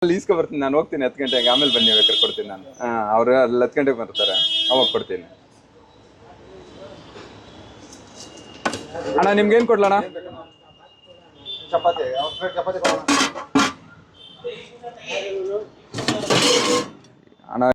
ಅಲ್ಲಿ ಈಸ್ಕೊ ಬರ್ತೀನಿ, ನಾನು ಹೋಗ್ತೀನಿ 10 ಗಂಟೆಗೆ, ಆಮೇಲೆ ಬನ್ನಿ ಬೇಕಾದ್ರೆ ಕೊಡ್ತೀನಿ ನಾನು. ಅವರು ಅಲ್ಲಿ 10 ಗಂಟೆಗೆ ಬರ್ತಾರೆ, ಅವಾಗ ಕೊಡ್ತೀನಿ. ಅಣ್ಣ ನಿಮ್ಗೆ ಏನು ಕೊಡ್ಲಣ್ಣ? ಚಪಾತಿ ಚಪಾತಿ ಅಣ್ಣ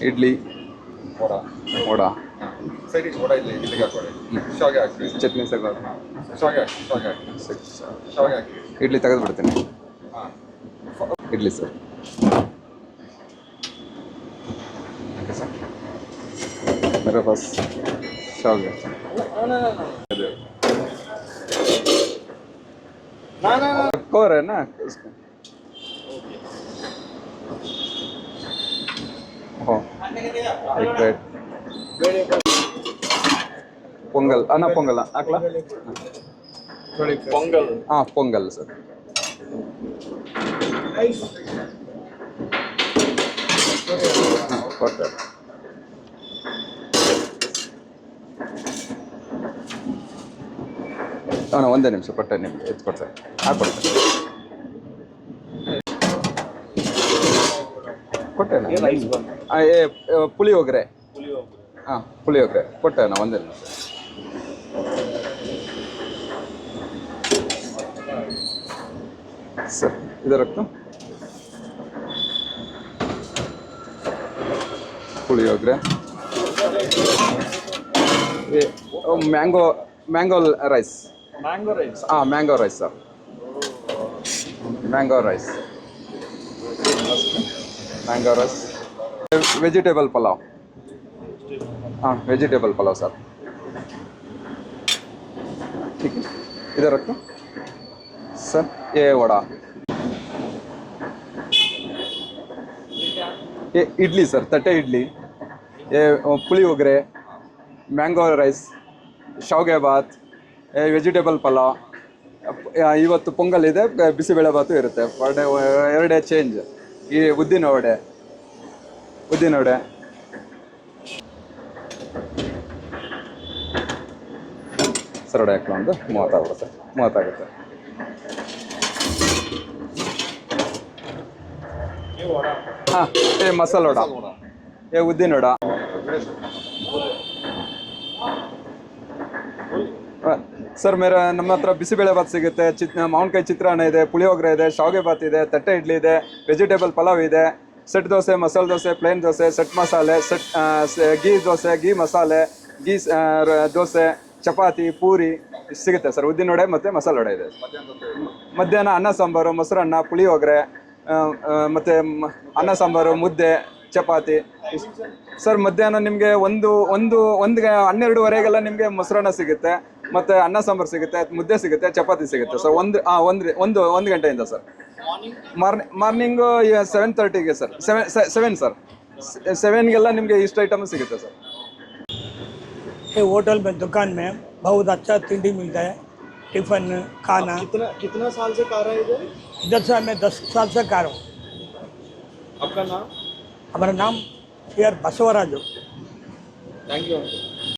ಇಡ್ಲಿ ವಡಾ ಸೈಡ್ ವಡಾ ಇಲ್ಲಿ ಇಲ್ಲಿಗೆ ಹಾಕೊಳ್ಳಿ. ಶಾವಿಗೆ ಹಾಕಿ, ಚಟ್ನಿ ಸಾಕು, ಶಾವಿಗೆ ಹಾಕಿ ಶಾವಿಗೆ ಹಾಕಿ. ಇಡ್ಲಿ ತೆಗೆದು ಬಿಡ್ತೀನಿ. ಹಾಂ ಇಡ್ಲಿ ಸರ್. ಓಕೆ ಸರ್, मेरे पास शाविಗೆ. कवर है ना उसमें? हो एक प्लेट ಪೊಂಗಲ್. ಅನ್ನ ಪೊಂಗಲ್ ಹಾಕ್ಲಾ? ಪೊಂಗಲ್. ಹಾಂ ಪೊಂಗಲ್ ಸರ್. ಕೊಟ್ಟೆ. ಹಾಂ ಒಂದೇ ನಿಮಿಷ ಕೊಟ್ಟೆ, ನಿಮಗೆ ಎತ್ತು ಕೊಡ್ತೇನೆ, ಹಾಕ್ಕೊಡ್ತೇನೆ. ಕೊಟ್ಟೆನಾ? ಪುಳಿಯೋಗರೆ. ಹಾಂ ಪುಳಿಯೋಗರೆ ಕೊಟ್ಟೆನಾ? ಒಂದೇ ನಿಮಿಷ. ಸರ್ ಇದರತ್ತು ಪುಳಿಯೋಗರೆ, ಮ್ಯಾಂಗೋ ರೈಸ್. ಹಾಂ mango rice sir, mango rice. Vegetable pulao. हाँ वेजिटेबल पुलाव सर, ठीक है. इधर रखो सर. ये वड़ा, ये इडली सर, तट्टे इडली. ये पुलियोगरे, मैंगो राइस, शाविगे बात, ये वेजिटेबल पुलाव, ಇವತ್ತು ಪೊಂಗಲ್ ಇದೆ, ಬಿಸಿಬೇಳೆ ಭಾತು ಇರುತ್ತೆ. Per day 2 day change. ಈ ಉದ್ದಿನ ವಡೆ ಸರ್, ವಡೆ ಹಾಕಿ ಒಂದು 30 ಆಗುತ್ತೆ. 30 ಆಗುತ್ತೆ. हाँ, ये मसाला वड़ा, ये उद्दिन वड़ा. ಸರ್ ಮೇರ ನಮ್ಮ ಹತ್ರ ಬಿಸಿಬೇಳೆ ಭಾತ್ ಸಿಗುತ್ತೆ, ಮಾವಿನಕಾಯಿ ಚಿತ್ರಾನ್ನ ಇದೆ, ಪುಳಿಯೋಗರೆ ಇದೆ, ಶಾವಿಗೆ ಭಾತ್ ಇದೆ, ತಟ್ಟೆ ಇಡ್ಲಿ ಇದೆ, ವೆಜಿಟೇಬಲ್ ಪಲಾವ್ ಇದೆ, set dosa, masala dosa, plane dosa, set ಮಸಾಲೆ, ಗೀ ದೋಸೆ, ಗೀ ಮಸಾಲೆ, ಗೀ ದೋಸೆ, ಚಪಾತಿ, ಪೂರಿ ಸಿಗುತ್ತೆ ಸರ್. ಉದ್ದಿನ ವಡೆ ಮತ್ತು ಮಸಾಲೆ ವಡೆ ಇದೆ. ಮಧ್ಯಾಹ್ನ ಅನ್ನ ಸಾಂಬಾರು, ಮೊಸರನ್ನ, ಪುಳಿಯೋಗರೆ, ಮತ್ತು ಅನ್ನ ಸಾಂಬಾರು, ಮುದ್ದೆ, ಚಪಾತಿ ಸರ್. ಮಧ್ಯಾಹ್ನ ನಿಮಗೆ 12:30 ನಿಮಗೆ ಮೊಸರನ್ನ ಸಿಗುತ್ತೆ, ಮತ್ತು ಅನ್ನ ಸಾಂಬಾರು ಸಿಗುತ್ತೆ, ಮುದ್ದೆ ಸಿಗುತ್ತೆ, ಚಪಾತಿ ಸಿಗುತ್ತೆ ಸರ್. ಒಂದು ಗಂಟೆಯಿಂದ ಸರ್. ಮಾರ್ನಿಂಗು 7:30ಗೆ ಸರ್. 7 ಸರ್. 7ಗೆಲ್ಲ ನಿಮಗೆ ಇಷ್ಟು ಐಟಮ್ ಸಿಗುತ್ತೆ ಸರ್. ये होटल में दुकान में बहुत अच्छा तिंडी मिलता है, टिफिन खाना। कितना साल से खा रहे हैं इधर से मैं 10 साल से खा रहा हूँ। आपका नाम? हमारा नाम यार बसवराजू। Thank you.